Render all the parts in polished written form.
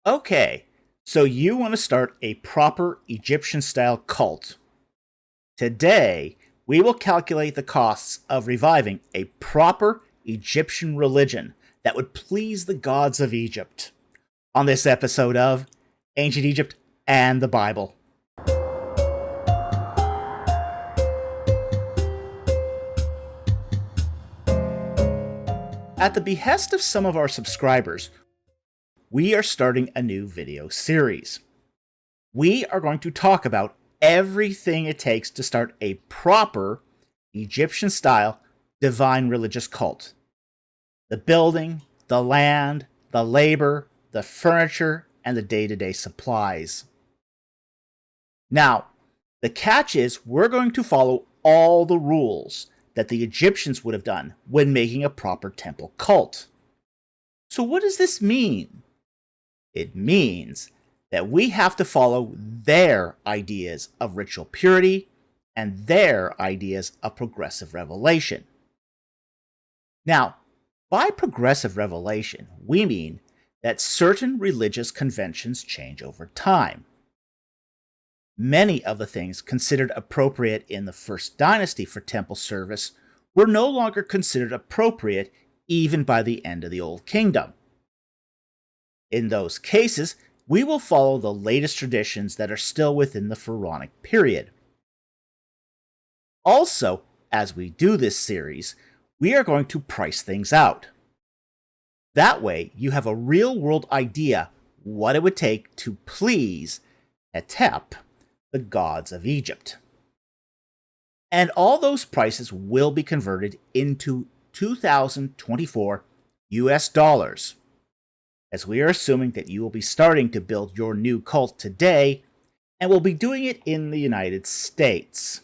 Okay, so you want to start a proper Egyptian-style cult. Today, we will calculate the costs of reviving a proper Egyptian religion that would please the gods of Egypt on this episode of Ancient Egypt and the Bible. At the behest of some of our subscribers, we are starting a new video series. We are going to talk about everything it takes to start a proper Egyptian-style divine religious cult. The building, the land, the labor, the furniture, and the day-to-day supplies. Now, the catch is we're going to follow all the rules that the Egyptians would have done when making a proper temple cult. So what does this mean? It means that we have to follow their ideas of ritual purity and their ideas of progressive revelation. Now, by progressive revelation, we mean that certain religious conventions change over time. Many of the things considered appropriate in the First Dynasty for temple service were no longer considered appropriate even by the end of the Old Kingdom. In those cases, we will follow the latest traditions that are still within the Pharaonic period. Also, as we do this series, we are going to price things out. That way, you have a real-world idea what it would take to please Hetep, the gods of Egypt. And all those prices will be converted into 2024 US dollars, as we are assuming that you will be starting to build your new cult today and will be doing it in the United States.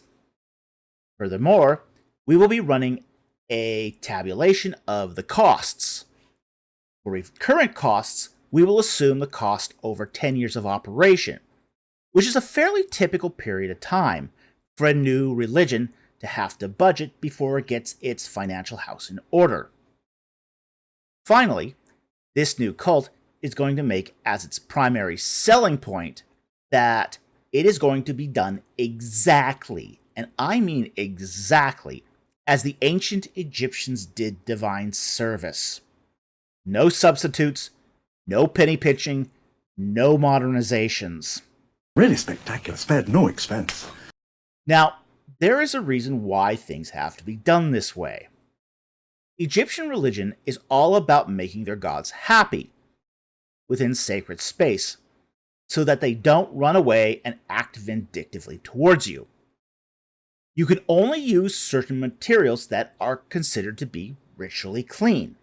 Furthermore, we will be running a tabulation of the costs. For current costs, we will assume the cost over 10 years of operation, which is a fairly typical period of time for a new religion to have to budget before it gets its financial house in order. Finally, this new cult is going to make as its primary selling point that it is going to be done exactly, and I mean exactly, as the ancient Egyptians did divine service. No substitutes, no penny pitching, no modernizations. Really spectacular, spared no expense. Now, there is a reason why things have to be done this way. Egyptian religion is all about making their gods happy within sacred space, so that they don't run away and act vindictively towards you. You can only use certain materials that are considered to be ritually clean.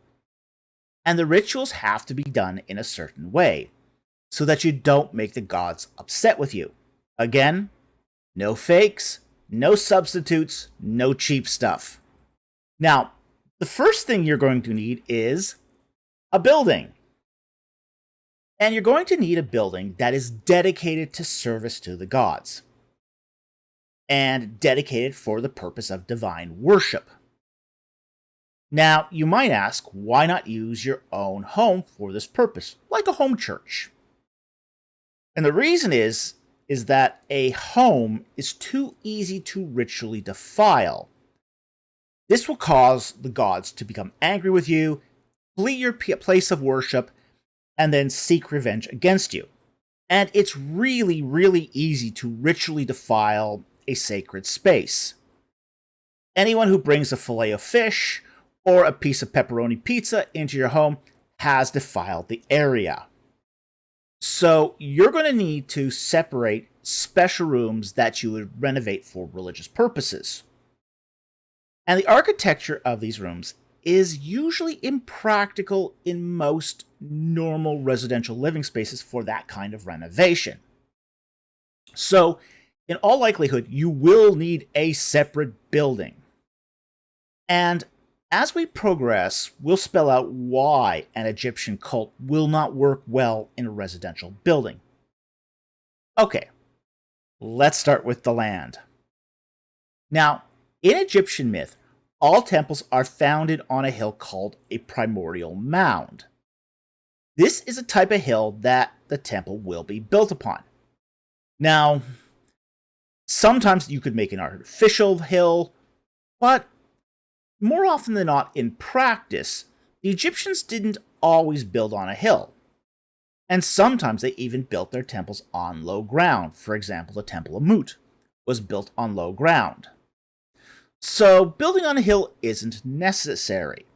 And the rituals have to be done in a certain way, so that you don't make the gods upset with you. Again, no fakes, no substitutes, no cheap stuff. Now, the first thing you're going to need is a building. And you're going to need a building that is dedicated to service to the gods, and dedicated for the purpose of divine worship. Now, you might ask, why not use your own home for this purpose, like a home church? And the reason is that a home is too easy to ritually defile. This will cause the gods to become angry with you, flee your place of worship, and then seek revenge against you. And it's really, really easy to ritually defile a sacred space. Anyone who brings a fillet of fish or a piece of pepperoni pizza into your home has defiled the area. So you're going to need to separate special rooms that you would renovate for religious purposes. And the architecture of these rooms is usually impractical in most normal residential living spaces for that kind of renovation. So, in all likelihood, you will need a separate building. And as we progress, we'll spell out why an Egyptian cult will not work well in a residential building. Okay, let's start with the land. Now, in Egyptian myth, all temples are founded on a hill called a primordial mound. This is a type of hill that the temple will be built upon. Now, sometimes you could make an artificial hill, but more often than not in practice, the Egyptians didn't always build on a hill. And sometimes they even built their temples on low ground. For example, the Temple of Mut was built on low ground. So building on a hill isn't necessary,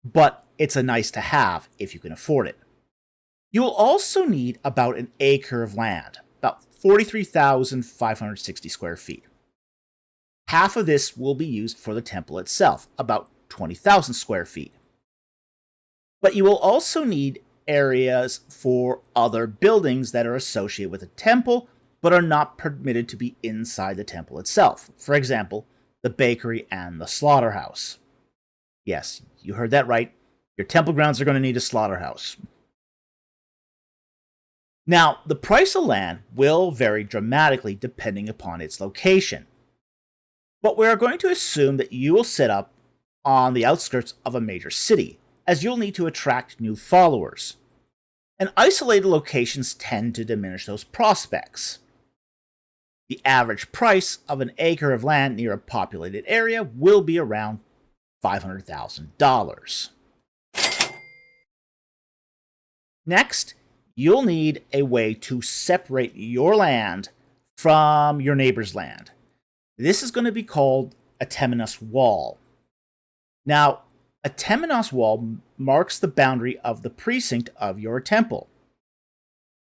but it's a nice to have if you can afford it. You will also need about an acre of land, about 43,560 square feet. Half of this will be used for the temple itself, about 20,000 square feet. But you will also need areas for other buildings that are associated with the temple but are not permitted to be inside the temple itself. For example, the bakery and the slaughterhouse. Yes, you heard that right. Your temple grounds are going to need a slaughterhouse. Now, the price of land will vary dramatically depending upon its location. But we are going to assume that you will set up on the outskirts of a major city, as you'll need to attract new followers. And isolated locations tend to diminish those prospects. The average price of an acre of land near a populated area will be around $500,000. Next, you'll need a way to separate your land from your neighbor's land. This is going to be called a temenos wall. Now, a temenos wall marks the boundary of the precinct of your temple.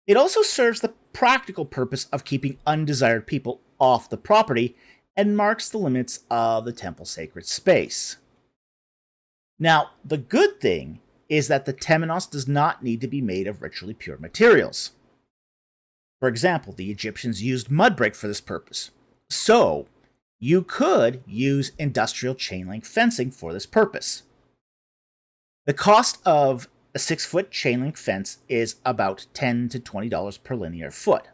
It also serves the practical purpose of keeping undesired people off the property and marks the limits of the temple's sacred space. Now, the good thing is that the temenos does not need to be made of ritually pure materials. For example, the Egyptians used mud brick for this purpose. So, you could use industrial chain link fencing for this purpose. The cost of a 6-foot chain link fence is about $10 to $20 per linear foot.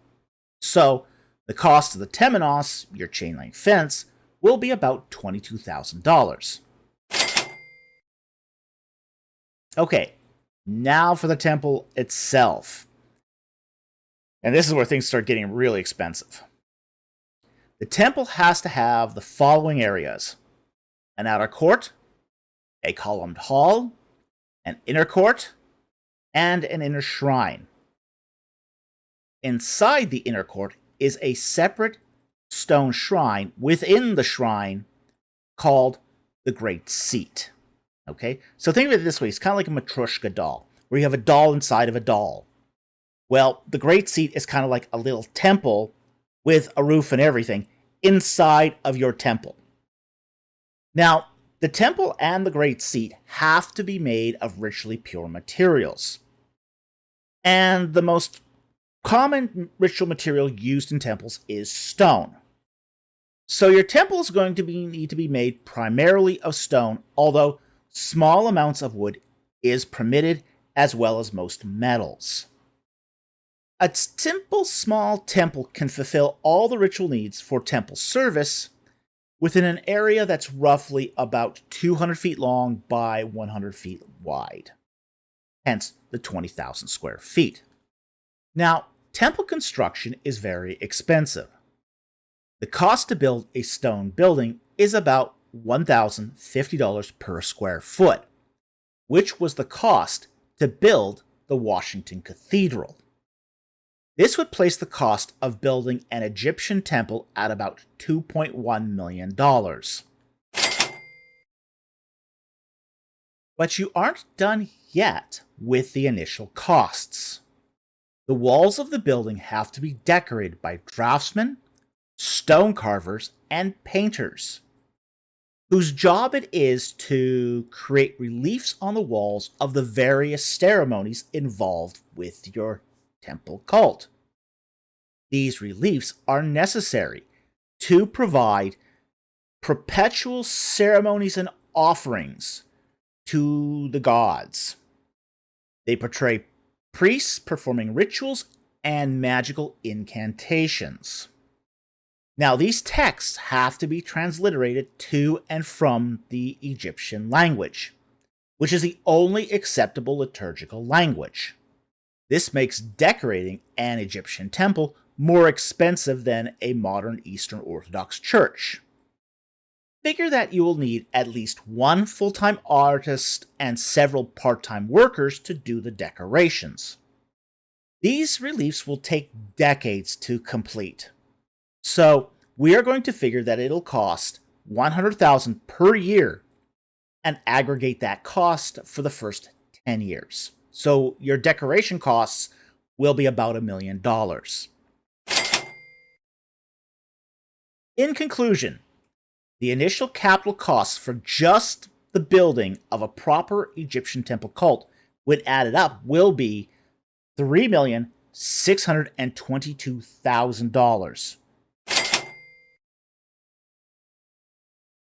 So, the cost of the temenos, your chain link fence, will be about $22,000. Okay, now for the temple itself. And this is where things start getting really expensive. The temple has to have the following areas: an outer court, a columned hall, an inner court, and an inner shrine. Inside the inner court is a separate stone shrine within the shrine called the Great Seat. Okay, so think of it this way: it's kind of like a Matryoshka doll, where you have a doll inside of a doll. Well, the Great Seat is kind of like a little temple with a roof and everything inside of your temple. Now, the temple and the Great Seat have to be made of ritually pure materials. And the most common ritual material used in temples is stone. So your temple is going to need to be made primarily of stone, although small amounts of wood is permitted, as well as most metals. A simple small temple can fulfill all the ritual needs for temple service within an area that's roughly about 200 feet long by 100 feet wide, hence the 20,000 square feet. Now, temple construction is very expensive. The cost to build a stone building is about $1,050 per square foot, which was the cost to build the Washington Cathedral. This would place the cost of building an Egyptian temple at about $2.1 million. But you aren't done yet with the initial costs. The walls of the building have to be decorated by draftsmen, stone carvers, and painters, whose job it is to create reliefs on the walls of the various ceremonies involved with your temple cult. These reliefs are necessary to provide perpetual ceremonies and offerings to the gods. They portray priests performing rituals and magical incantations. Now, these texts have to be transliterated to and from the Egyptian language, which is the only acceptable liturgical language. This makes decorating an Egyptian temple more expensive than a modern Eastern Orthodox church. Figure that you will need at least one full-time artist and several part-time workers to do the decorations. These reliefs will take decades to complete. So, we are going to figure that it'll cost $100,000 per year and aggregate that cost for the first 10 years. So, your decoration costs will be about $1 million. In conclusion, the initial capital costs for just the building of a proper Egyptian temple cult, when added up, will be $3,622,000.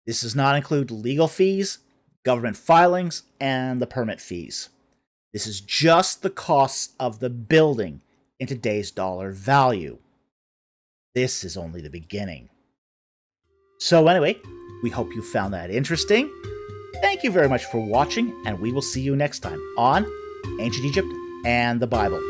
This does not include legal fees, government filings, and the permit fees. This is just the costs of the building in today's dollar value. This is only the beginning. So anyway, we hope you found that interesting. Thank you very much for watching, and we will see you next time on Ancient Egypt and the Bible.